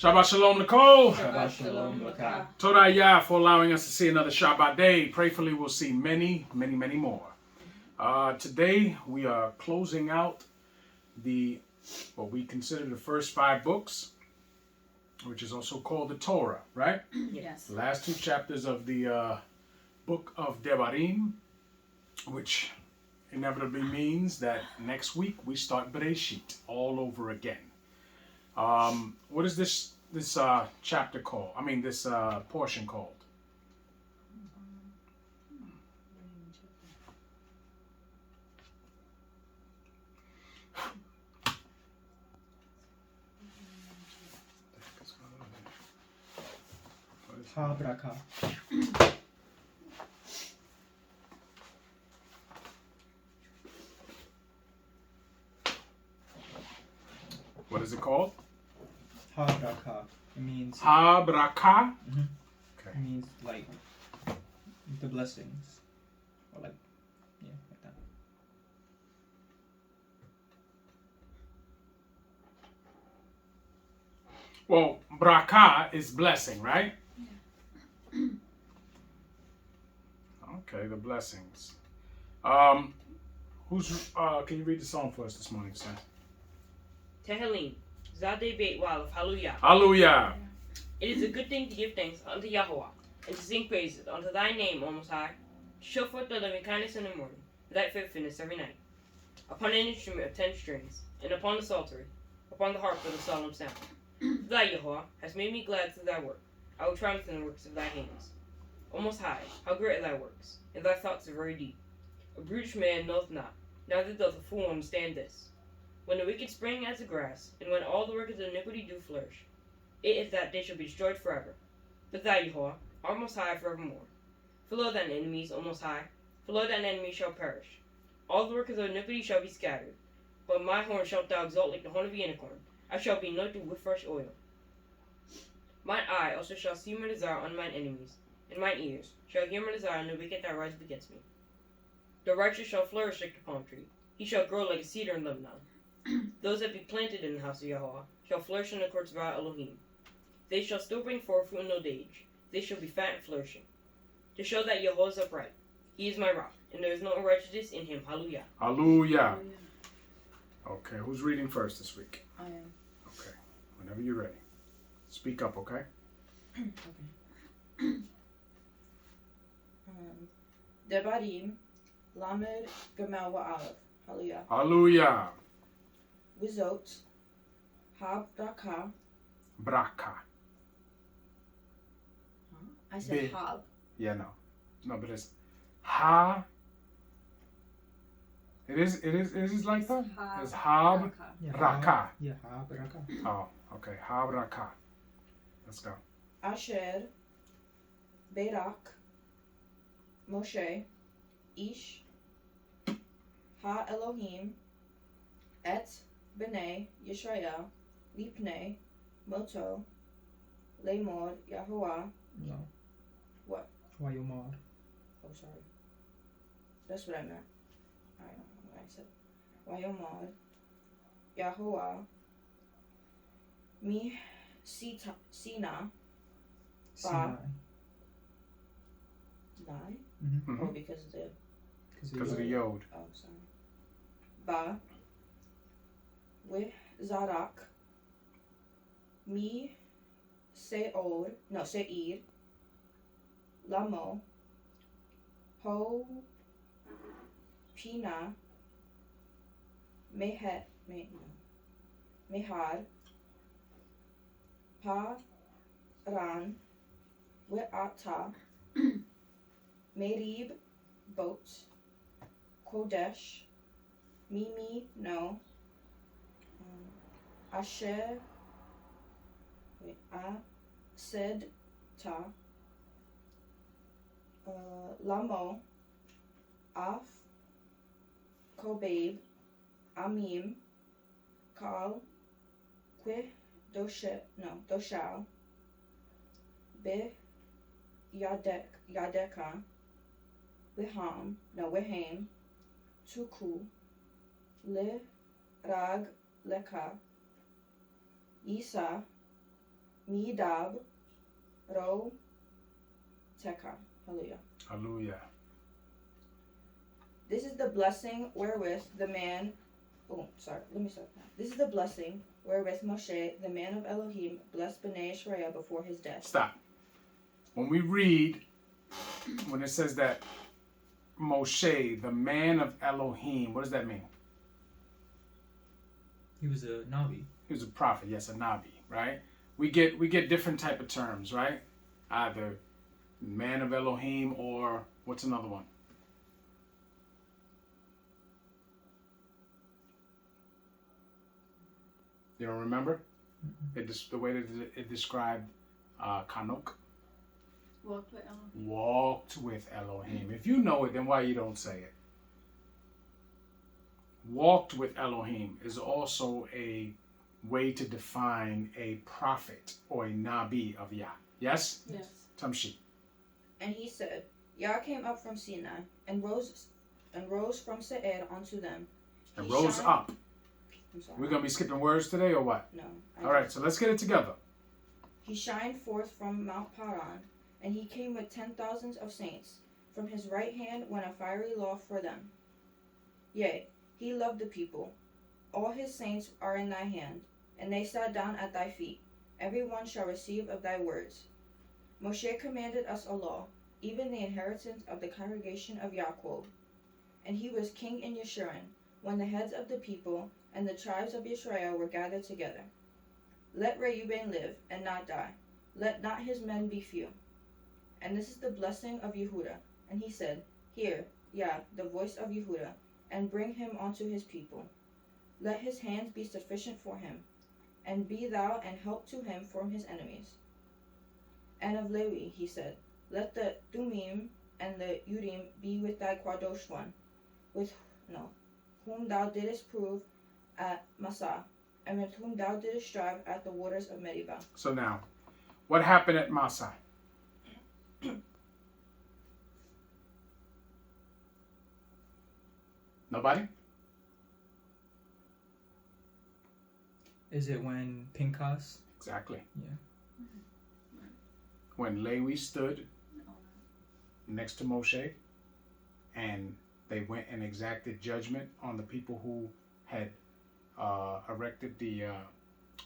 Shabbat Shalom, Nicole. Shabbat Shalom, Habrakah. Todah Yah for allowing us to see another Shabbat day. Prayfully, we'll see many, many, many more. Today, we are closing out what we consider the first 5 books, which is also called the Torah, right? Yes. The last 2 chapters of the book of Debarim, which inevitably means that next week we start Bereshit all over again. What is this chapter called? I mean, this portion called? Habrakah. What is it called? Habrakah. It means. Habrakah? It means like the blessings, or like that. Well, braka is blessing, right? Okay, the blessings. Can you read the song for us this morning, sir? Tehillim, Zadeh Beit Wal, Hallelujah. Hallelujah. It is a good thing to give thanks unto Yahweh, and to sing praises unto thy name, O Most High, to show forth thy loving kindness in the morning, and thy faithfulness every night. Upon an instrument of 10 strings, and upon the psaltery, upon the harp with a solemn sound. For thou, Yahweh, hast made me glad through thy work. I will triumph in the works of thy hands. O Most High, how great are thy works, and thy thoughts are very deep. A brutish man knoweth not, neither doth a fool understand this. When the wicked spring as the grass, and when all the workers of iniquity do flourish, it is that they shall be destroyed forever. But thou, Yahweh, art most high forevermore. For lo thine enemies, O Most High, for lo thine enemies shall perish. All the workers of iniquity shall be scattered. But my horn shalt thou exalt like the horn of the unicorn. I shall be anointed with fresh oil. Mine eye also shall see my desire on mine enemies, and mine ears shall hear my desire on the wicked that rise against me. The righteous shall flourish like the palm tree. He shall grow like a cedar in Lebanon. Those that be planted in the house of Yahweh shall flourish in the courts of our Elohim. They shall still bring forth fruit in old age. They shall be fat and flourishing. To show that Yahweh is upright. He is my rock, and there is no unrighteousness in him. Hallelujah. Hallelujah. Okay, who's reading first this week? I am. Okay, whenever you're ready. Speak up, okay? Okay. Debarim, Lamed, Gamal, Wa'alav. Hallelujah. Hallelujah. Wizot, Habrakah. Braka. I said Be- Hab. Yeah, no. No, but it's ha. It is like that? It's hab. Raka. Yeah, Habrakah. Oh, okay. Habraka. Let's go. Asher, Berak, Moshe, Ish, Ha Elohim, Et B'nai Yisrael, Lipnei, Moto, Lamor, Yahuwah. No. What? Wayomar. Oh, sorry. That's what I meant. I don't know what I said. Wayomar, Yahuwah, Mi Sina, Sinai. Nai? Mm-hmm. Oh, because of the. Because of the yod. Oh, sorry. Ba. With Zarak. Mi. Seir. Lamo. Ho. Pina. Mehar. Paran. We'ata. Merib. Boat. Kodesh. Mimi. No. Asher. Ased. Ta. Lamo. Af. Kobabe. Amim. Kal. Que. Doshal. Be. Yadeka. Weham. Tuku. Le. Rag. Leka. Isa. Midab Ro Teka. Hallelujah. Hallelujah. This is the blessing wherewith the man. Oh, sorry. Let me start now. This is the blessing wherewith Moshe, the man of Elohim, blessed Bnei Israel before his death. Stop. When we read, when it says that Moshe, the man of Elohim, what does that mean? He was a Navi. He was a prophet, yes, a Nabi, right? We get different type of terms, right? Either man of Elohim or what's another one? You don't remember? The way that it described Kanok. Walked with Elohim. If you know it, then why you don't say it? Walked with Elohim is also a way to define a prophet or a Nabi of Yah. Yes? Yes. Tamshi. And he said, Yah came up from Sinai and rose from Seir unto them. And He rose shined- up. I'm sorry. We're going to be skipping words today or what? No. All right, so let's get it together. He shined forth from Mount Paran, and he came with 10,000s of saints. From his right hand went a fiery law for them. Yea, he loved the people. All his saints are in thy hand, and they sat down at thy feet. Every one shall receive of thy words. Moshe commanded us a law, even the inheritance of the congregation of Yaakov. And he was king in Yeshurun, when the heads of the people and the tribes of Israel were gathered together. Let Reuben live and not die. Let not his men be few. And this is the blessing of Yehuda. And he said, Hear, Yah, the voice of Yehuda, and bring him unto his people. Let his hands be sufficient for him, and be thou an help to him from his enemies. And of Levi he said, Let the Thummim and the Urim be with thy Kadosh one, whom thou didst prove at Massah, and with whom thou didst strive at the waters of Meribah. So now, what happened at Massa? Nobody? Is it when Pinchas? Exactly. Yeah. When Lewi stood next to Moshe and they went and exacted judgment on the people who had erected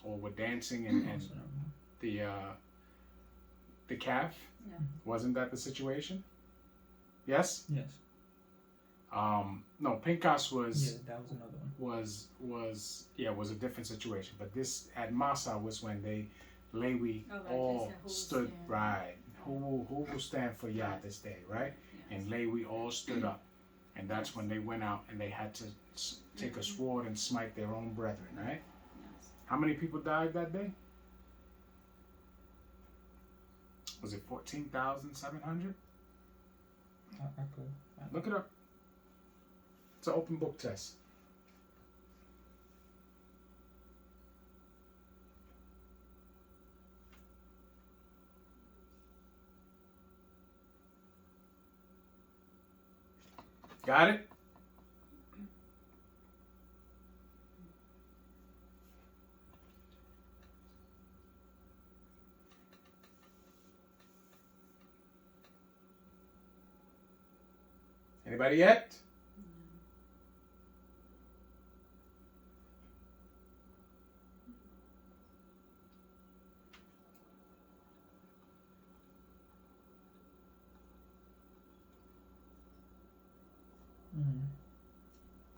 or were dancing and the calf. Yeah. Wasn't that the situation? Yes? Yes. No, Pinchas was Yeah, that was another one. was a different situation. But this at Massa was when Lewi all stood right. Who will stand for Yah this day, right? Yes. And Lewi all stood up, and that's when they went out and they had to take a sword and smite their own brethren, right? Yes. How many people died that day? Was it 14,700? I could. Look it up. It's an open book test. Got it? Anybody yet?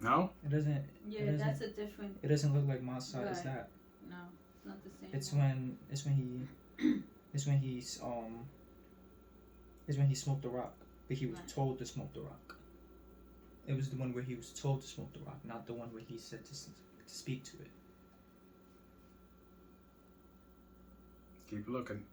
No? It doesn't. Yeah, it that's doesn't- a different. It doesn't look like Massa. Is Right. that? No, it's not the same. It's one. when. It's when he. It's when he's Is when he smoked the rock, but he was Right. told to smoke the rock. It was the one where he was told to smoke the rock, not the one where he said to speak to it. Keep looking.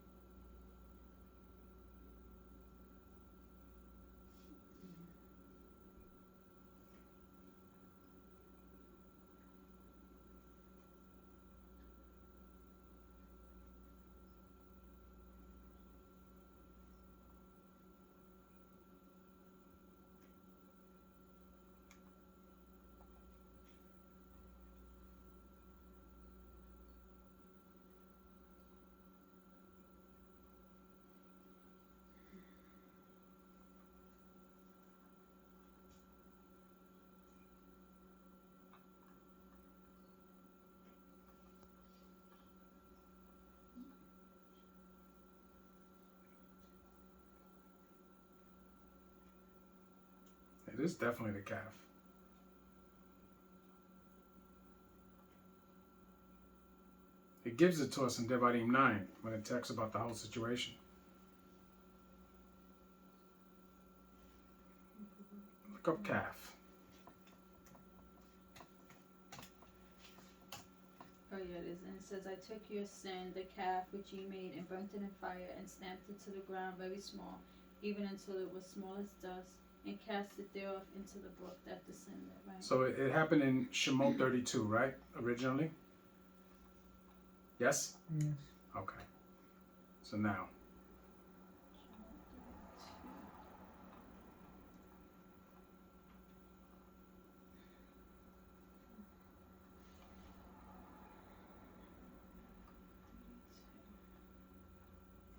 this is definitely the calf. It gives it to us in Debarim 9 when it talks about the whole situation. Look up calf. Oh yeah, it is. And it says, I took your sin, the calf which you made, and burnt it in fire, and stamped it to the ground very small, even until it was small as dust, and cast it thereof into the brook that descended. Right? So it happened in Shemot 32, right? Originally? Yes? Yes. Okay. So now.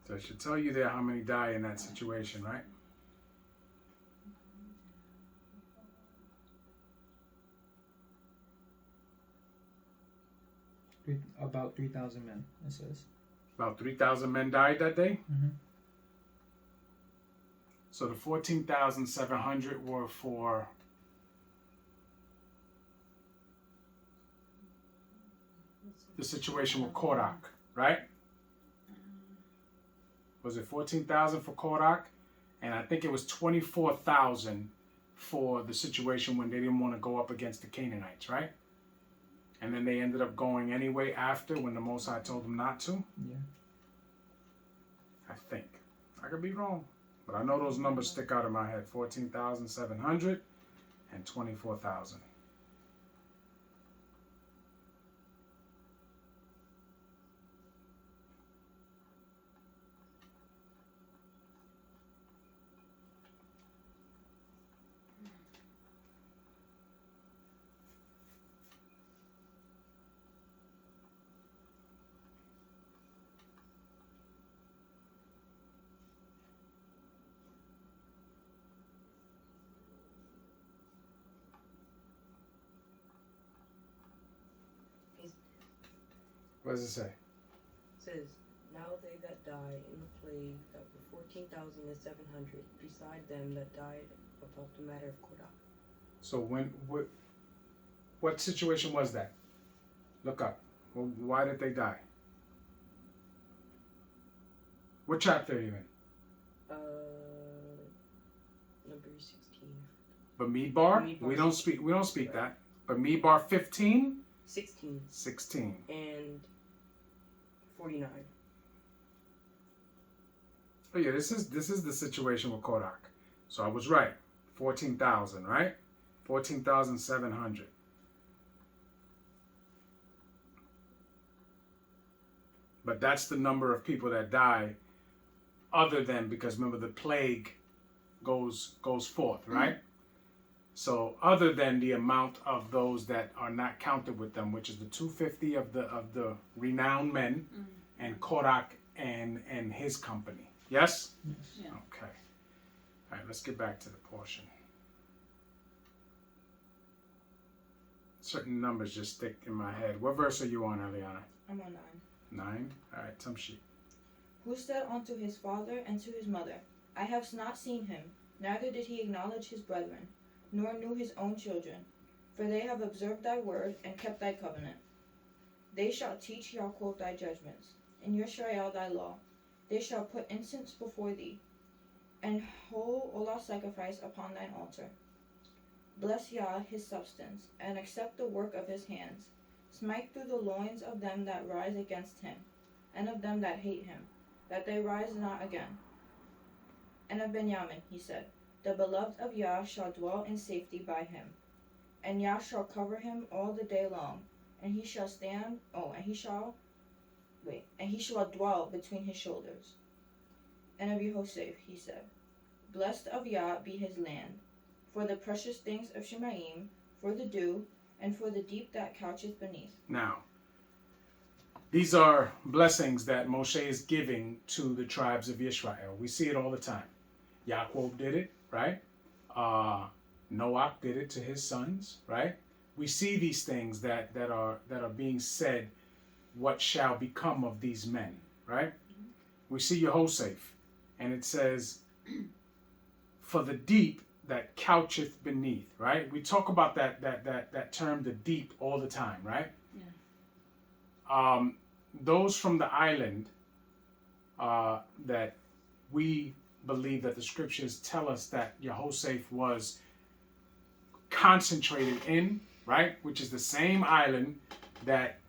So it should tell you there how many die in that situation, right? About 3,000 men, it says. About 3,000 men died that day. Mm-hmm. So the 14,700 were for the situation with Korak, right? Was it 14,000 for Korak? And I think it was 24,000 for the situation when they didn't want to go up against the Canaanites, right? And then they ended up going anyway after when the Most High told them not to. Yeah. I think. I could be wrong. But I know those numbers stick out in my head. 14,700 and 24,000. What does it say? It says, now they that die in the plague that were 14,700, beside them that died about the matter of Korah. So what situation was that? Look up. Well, why did they die? What chapter are you in? Number 16. Bamidbar? We don't speak that. Bamidbar 15? 16. 16. And 49. Oh yeah, this is the situation with Korak. So I was right. 14,000, right? 14,700. But that's the number of people that die other than, because remember the plague goes forth, right? So other than the amount of those that are not counted with them, which is the 250 of the renowned men and Korak and his company. Yes? Yeah. Okay. All right, let's get back to the portion. Certain numbers just stick in my head. What verse are you on, Eliana? I'm on 9. 9? All right, Tamshi. Who said unto his father and to his mother, I have not seen him, neither did he acknowledge his brethren, nor knew his own children. For they have observed thy word, and kept thy covenant. They shall teach Yaakov thy judgments, and Yisrael thy law. They shall put incense before thee, and whole olah sacrifice upon thine altar. Bless Yah his substance, and accept the work of his hands. Smite through the loins of them that rise against him, and of them that hate him, that they rise not again. And of Benjamin he said, the beloved of Yah shall dwell in safety by him, and Yah shall cover him all the day long, and he shall dwell between his shoulders. And of Yehoseph he said, blessed of Yah be his land, for the precious things of Shemaim, for the dew, and for the deep that coucheth beneath. Now, these are blessings that Moshe is giving to the tribes of Israel. We see it all the time. Yaakov did it, right? Noah did it to his sons, right? We see these things that are being said, what shall become of these men, right? We see Yehoseph, and it says, for the deep that coucheth beneath, right? We talk about that term, the deep, all the time, right? Yeah. Those from the island that we believe that the scriptures tell us that Jehoshaphat was concentrated in, right? Which is the same island that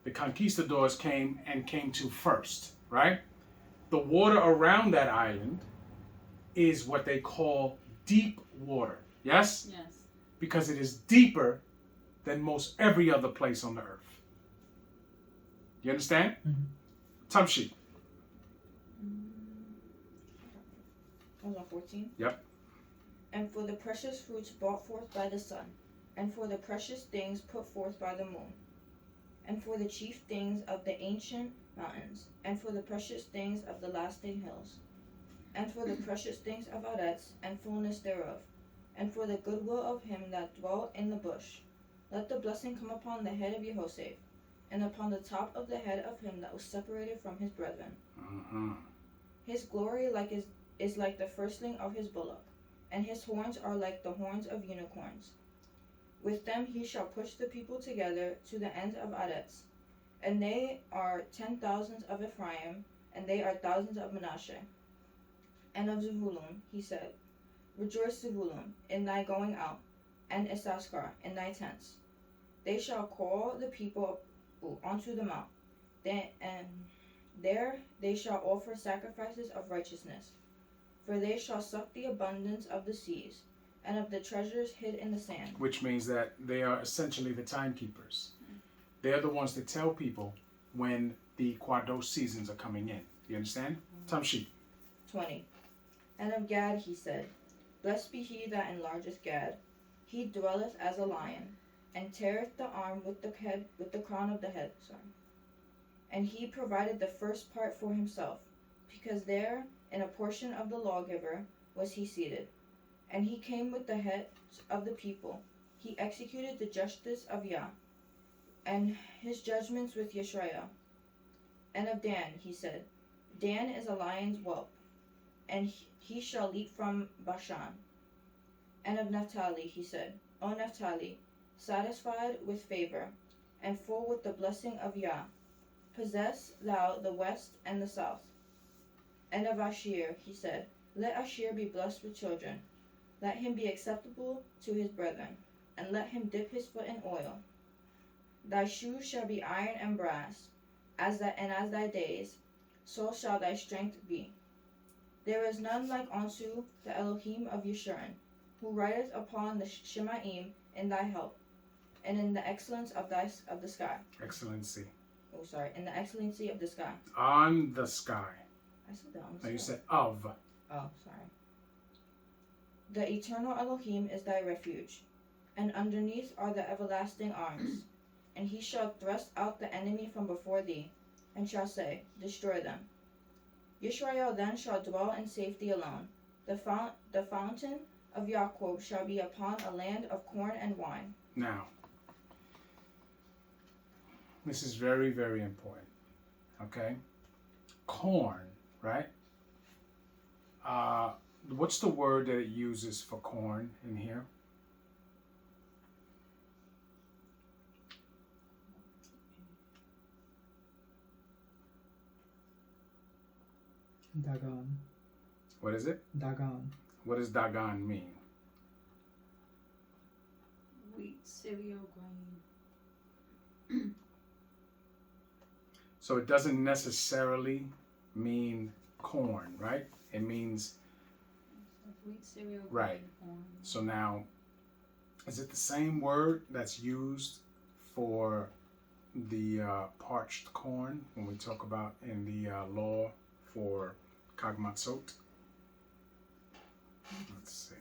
the conquistadors came to first, right? The water around that island is what they call deep water. Yes? Yes. Because it is deeper than most every other place on the earth. You understand? Tamshi. Was on 14? Yep. And for the precious fruits brought forth by the sun, and for the precious things put forth by the moon, and for the chief things of the ancient mountains, and for the precious things of the lasting hills, and for the precious things of Aretz, and fullness thereof, and for the goodwill of him that dwelt in the bush. Let the blessing come upon the head of Jehoshaphat, and upon the top of the head of him that was separated from his brethren. His glory is like the firstling of his bullock, and his horns are like the horns of unicorns. With them he shall push the people together to the end of Aretz, and they are 10,000s of Ephraim, and they are thousands of Manasseh. And of Zebulun he said, Rejoice, Zebulun, in thy going out, and Issachar in thy tents. They shall call the people unto the mount, and there they shall offer sacrifices of righteousness. For they shall suck the abundance of the seas, and of the treasures hid in the sand. Which means that they are essentially the timekeepers. They are the ones that tell people when the Kwadosh seasons are coming in. You understand? Tamshi. 20. And of Gad he said, Blessed be he that enlargeth Gad. He dwelleth as a lion, and teareth the arm with the crown of the head. And he provided the first part for himself, because there, in a portion of the lawgiver, was he seated. And he came with the heads of the people. He executed the justice of Yah, and his judgments with Yeshua. And of Dan he said, Dan is a lion's whelp, and he shall leap from Bashan. And of Naphtali he said, O Naphtali, satisfied with favor, and full with the blessing of Yah, possess thou the west and the south. And of Asher he said, Let Asher be blessed with children, let him be acceptable to his brethren, and let him dip his foot in oil. Thy shoes shall be iron and brass, as thy days, so shall thy strength be. There is none like unto the Elohim of Yeshurun, who rideth upon the Shemaim in thy help, and in the excellence of the sky. Excellency. In the excellency of the sky. On the sky. I said that on the sky. No, you said of. Oh, sorry. The eternal Elohim is thy refuge, and underneath are the everlasting arms. And he shall thrust out the enemy from before thee, and shall say, Destroy them. Yisrael then shall dwell in safety alone. The fountain of Jacob shall be upon a land of corn and wine. Now, this is very, very important. Okay? Corn, right? What's the word that it uses for corn in here? Dagon. What is it? Dagon. What does Dagon mean? Wheat, cereal, grain. So it doesn't necessarily mean corn, right? It means Wheat, cereal, grain, right. corn. So now, is it the same word that's used for the parched corn when we talk about in the law for Kagmatzot? Let's see.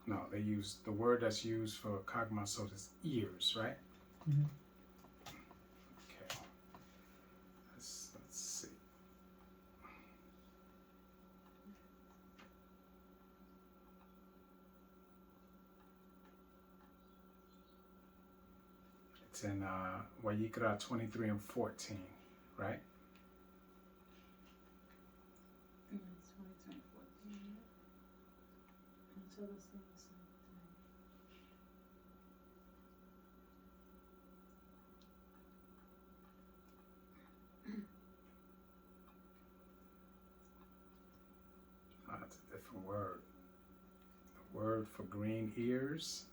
No, they use the word that's used for Kagmatzot is ears, right? Mm-hmm. Okay. Let's see. It's in Vayikra 23 and 14, right? It's 2014, yeah. Until the same time. Oh, that's a different word. The word for green ears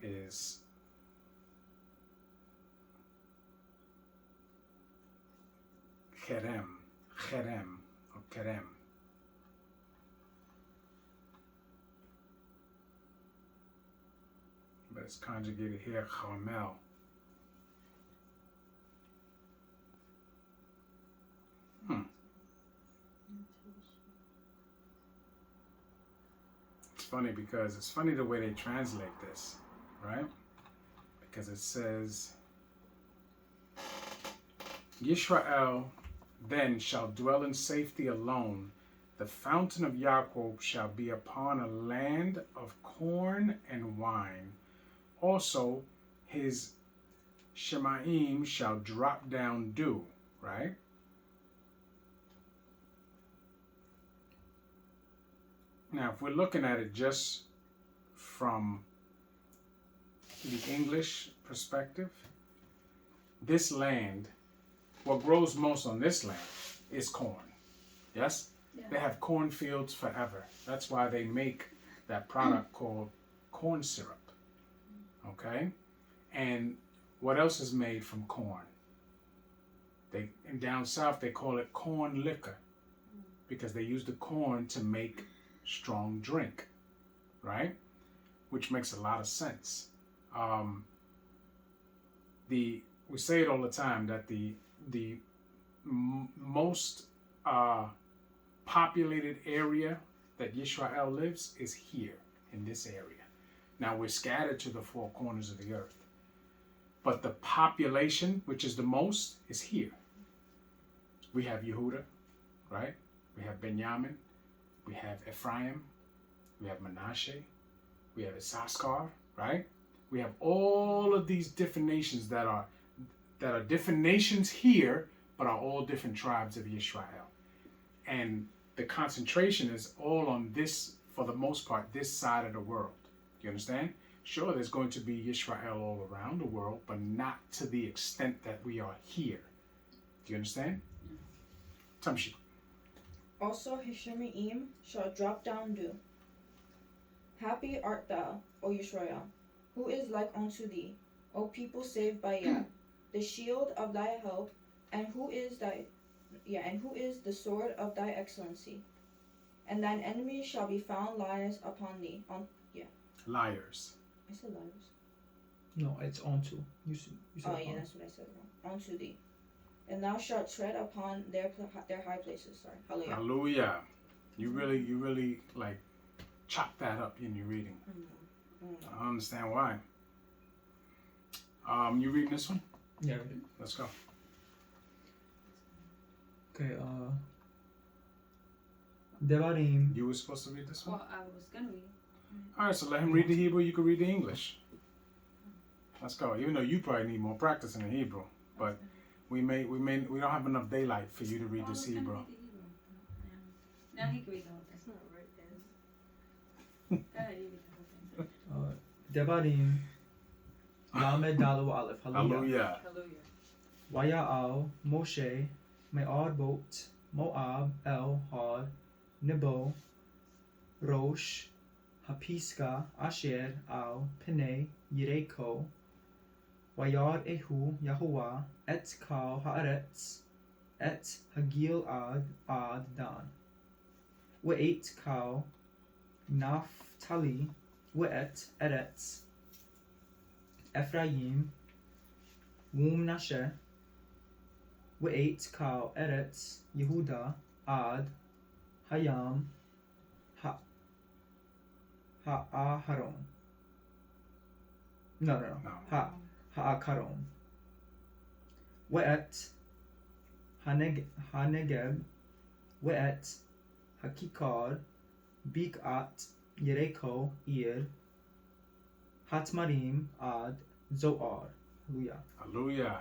is cherem, or kerem. But it's conjugated here, chamel. It's funny because it's funny the way they translate this, right? Because it says, Yisrael then shall dwell in safety alone. The fountain of Yaakov shall be upon a land of corn and wine. Also, his Shemaim shall drop down dew, right? Now, if we're looking at it just from the English perspective, this land, what grows most on this land is corn. Yes? Yeah. They have cornfields forever. That's why they make that product called corn syrup. Okay? And what else is made from corn? And down south they call it corn liquor because they use the corn to make strong drink, right? Which makes a lot of sense. We say it all the time that the most populated area that Yisrael lives is here in this area. Now we're scattered to the four corners of the earth, but the population, which is the most, is here. We have Yehuda, right? We have Benjamin, we have Ephraim, we have Manasseh, we have Issachar, right? We have all of these different nations that are different nations here, but are all different tribes of Yisrael. And the concentration is all on this, for the most part, this side of the world. Do you understand? Sure, there's going to be Yisrael all around the world, but not to the extent that we are here. Do you understand? Tamshi. Also his Shemaim shall drop down dew. Happy art thou, O Yisrael, who is like unto thee, O people saved by Yah, the shield of thy help, and who is the sword of thy excellency. And thine enemies shall be found liars upon thee. Liars. I said liars. No, it's onto. You said Oh upon. yeah, that's what I said wrong. Unto thee. And thou shalt tread upon their high places. Sorry. Hallelujah. Hallelujah. You really like chop that up in your reading. I don't understand why. You reading this one? Yeah, we did. Let's go. Okay, Debarim. You were supposed to read this one? Well, I was gonna read. Alright, so let him read the Hebrew, you can read the English. Let's go. Even though you probably need more practice in the Hebrew. But we don't have enough daylight for you to read this Hebrew. Now he can read the whole thing. That's not right, guys. Go ahead, you read the whole thing. Debarim. Lamed Dalu Aleph. Hallelujah. Hallelujah. Vaya'al Moshe me'ad bot Moab el had Nebo Rosh Hapiska Asher al Pene Yereko Vayar Ehu Yahuwah et Kal Haaretz et Hagil ad Dan Ve'et Kal Naphtali Ve'et Eretz Ephraim Wumnashe Ve'et Kal Eretz Yehuda ad Hayam Ha'aharon. No. Ha'akaron. Ve'et Hanegeb Ve'et Hakikar Bik'at Yereko Ir Hatmarim ad Zoar Hallelujah. Hallelujah.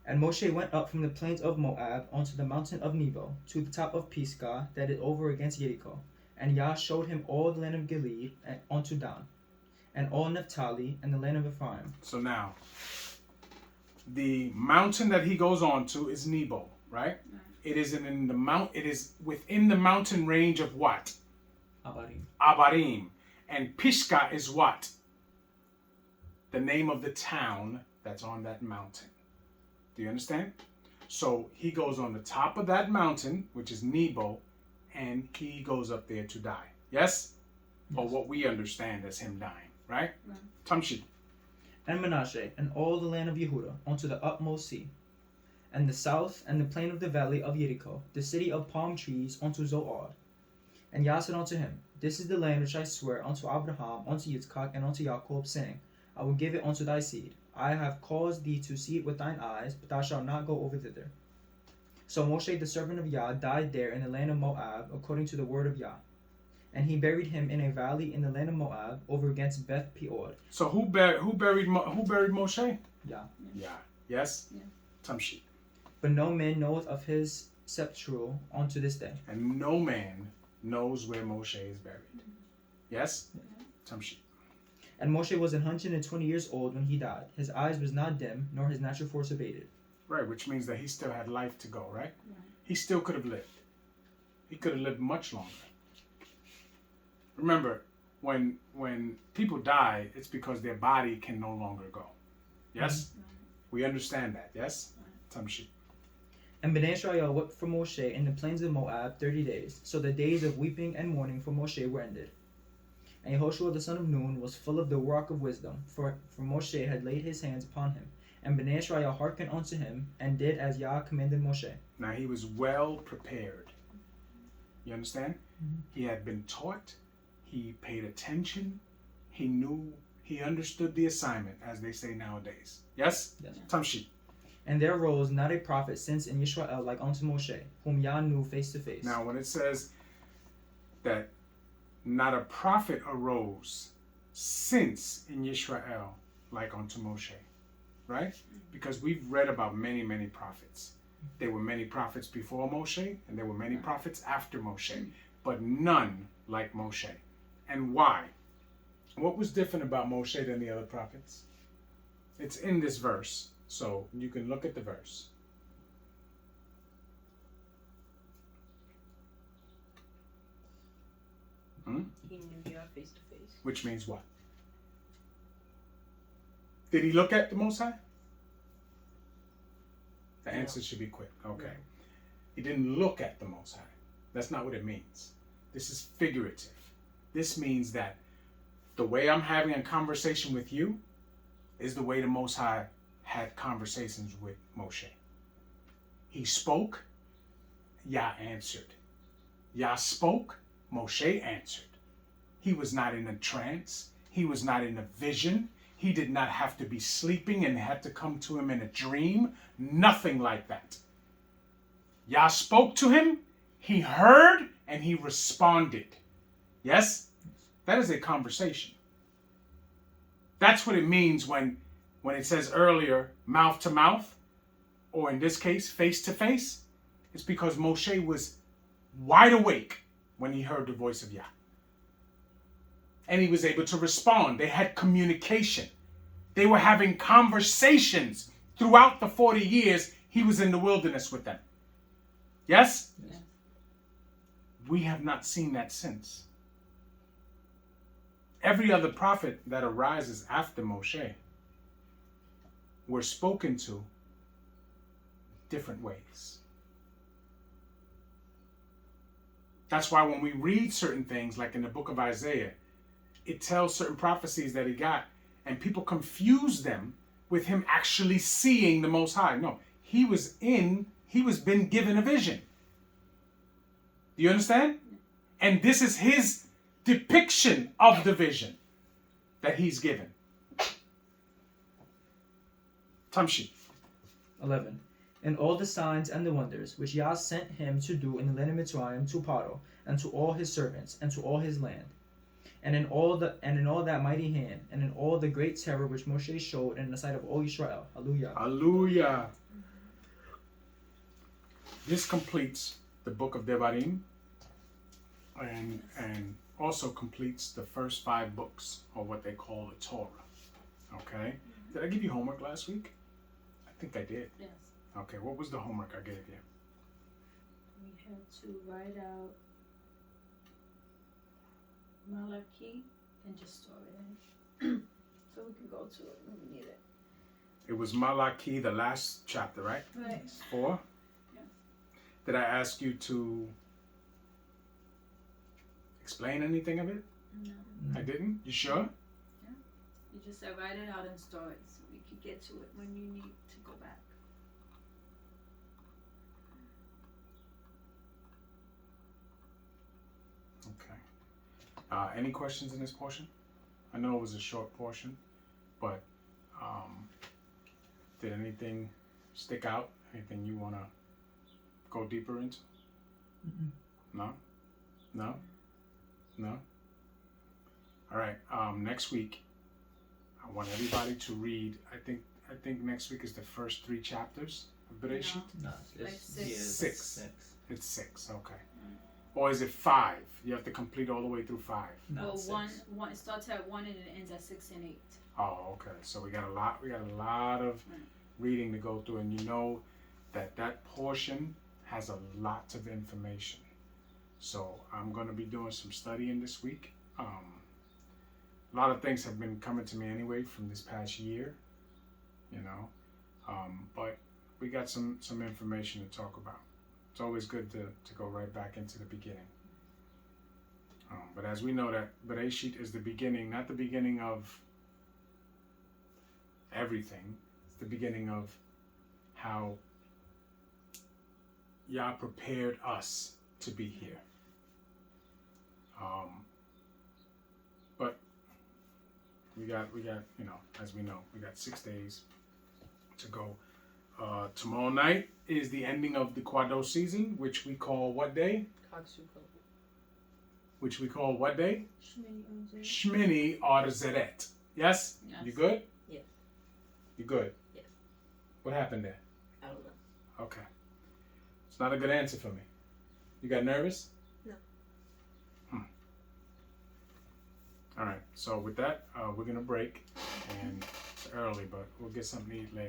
And Moshe went up from the plains of Moab onto the mountain of Nebo, to the top of Pisgah, that is over against Jericho. And Yah showed him all the land of Gilead and unto Dan, and all Naphtali, and the land of Ephraim. So now, the mountain that he goes on to is Nebo, right? It is in the mount. It is within the mountain range of what? Abarim. Abarim. And Pisgah is what? The name of the town that's on that mountain. Do you understand? So he goes on the top of that mountain, which is Nebo, and he goes up there to die. Yes? Or what we understand as him dying, right? Tamshi. And Manasseh, and all the land of Yehudah, unto the utmost sea, and the south, and the plain of the valley of Jericho, the city of palm trees, unto Zoar. And Yah said unto him, This is the land which I swear unto Abraham, unto Yitzchak, and unto Jacob, saying, I will give it unto thy seed. I have caused thee to see it with thine eyes, but thou shalt not go over thither. So Moshe the servant of Yah died there in the land of Moab, according to the word of Yah. And he buried him in a valley in the land of Moab, over against Beth Peor. So who buried Moshe? Yah. Yeah. Yes? Yeah. Tamshi. But no man knoweth of his sepulchre unto this day. And no man knows where Moshe is buried. Yes? Tamshi. And Moshe was 120 years old when he died. His eyes was not dim, nor his natural force abated. Right, which means that he still had life to go, right? He still could have lived. He could have lived much longer. Remember, when people die, it's because their body can no longer go. Yes? We understand that, yes? Tamshi. And Bnei Israel wept for Moshe in the plains of Moab 30 days. So the days of weeping and mourning for Moshe were ended. And Yehoshua the son of Nun was full of the rock of wisdom, for Moshe had laid his hands upon him. And Bnei Israel hearkened unto him, and did as Yah commanded Moshe. Now he was well prepared. You understand? He had been taught. He paid attention. He knew. He understood the assignment, as they say nowadays. Yes? Yes. Tamshi. And there arose not a prophet since in Israel like unto Moshe, whom Yah knew face to face. Now when it says that not a prophet arose since in Yisrael like unto Moshe, right? Because we've read about many, many prophets. There were many prophets before Moshe, and there were many prophets after Moshe, but none like Moshe. And why? What was different about Moshe than the other prophets? It's in this verse, so you can look at the verse. He knew Yah face to face. Which means what? Did he look at the Most High? The answer should be quick. Okay. No. He didn't look at the Most High. That's not what it means. This is figurative. This means that the way I'm having a conversation with you is the way the Most High had conversations with Moshe. He spoke, Yah answered. Yah spoke, Moshe answered. He was not in a trance. He was not in a vision. He did not have to be sleeping and had to come to him in a dream. Nothing like that. Yah spoke to him, he heard, and he responded. Yes? That is a conversation. That's what it means when it says earlier, mouth to mouth, or in this case, face to face. It's because Moshe was wide awake when he heard the voice of Yah. And he was able to respond. They had communication. They were having conversations throughout the 40 years he was in the wilderness with them. Yes? Yes. We have not seen that since. Every other prophet that arises after Moshe were spoken to different ways. That's why when we read certain things, like in the book of Isaiah, it tells certain prophecies that he got, and people confuse them with him actually seeing the Most High. No, he was been given a vision. Do you understand? And this is his depiction of the vision that he's given. Tamshi. 11. And all the signs and the wonders which Yah sent him to do in the land of Mitzrayim to Paro, and to all his servants, and to all his land, and in all that mighty hand, and in all the great terror which Moshe showed in the sight of all Israel. Hallelujah. Hallelujah. This completes the book of Debarim, and also completes the first 5 books, or what they call the Torah. Okay? Did I give you homework last week? I think I did. Yes. Okay, what was the homework I gave you? We had to write out Malachi and just store it in. So we can go to it when we need it. It was Malachi, the last chapter, right? Right. 4? Yes. Did I ask you to explain anything of it? No. I didn't? You sure? You just said write it out and store it so we could get to it when you need to go back. Okay. Any questions in this portion? I know it was a short portion, but did anything stick out? Anything you want to go deeper into? Mm-mm. No? No? No? All right. Next week, I want everybody to read. I think next week is the first 3 chapters of Bereshit. No, Like it's 6. yeah, it's Six. 6. It's 6. Okay. Or is it 5? You have to complete all the way through 5. No, Well, it's 6. one it starts at 1 and it ends at 6 and 8. Oh, okay. So we got a lot. We got a lot of reading to go through, and you know that portion has a lot of information. So I'm going to be doing some studying this week. A lot of things have been coming to me anyway from this past year, you know. But we got some information to talk about. It's always good to go right back into the beginning. But as we know that Bereshit is the beginning, not the beginning of everything. It's the beginning of how Yah prepared us to be here. But we got, you know, as we know, we got 6 days to go. Tomorrow night is the ending of the Kwadosh season, which we call what day? Which we call what day? Shmini or Zeret. Yes? Yes. You good? Yes. You good? Yes. What happened there? I don't know. Okay. It's not a good answer for me. You got nervous? No. All right. So with that, we're gonna break, and it's early, but we'll get something to eat later.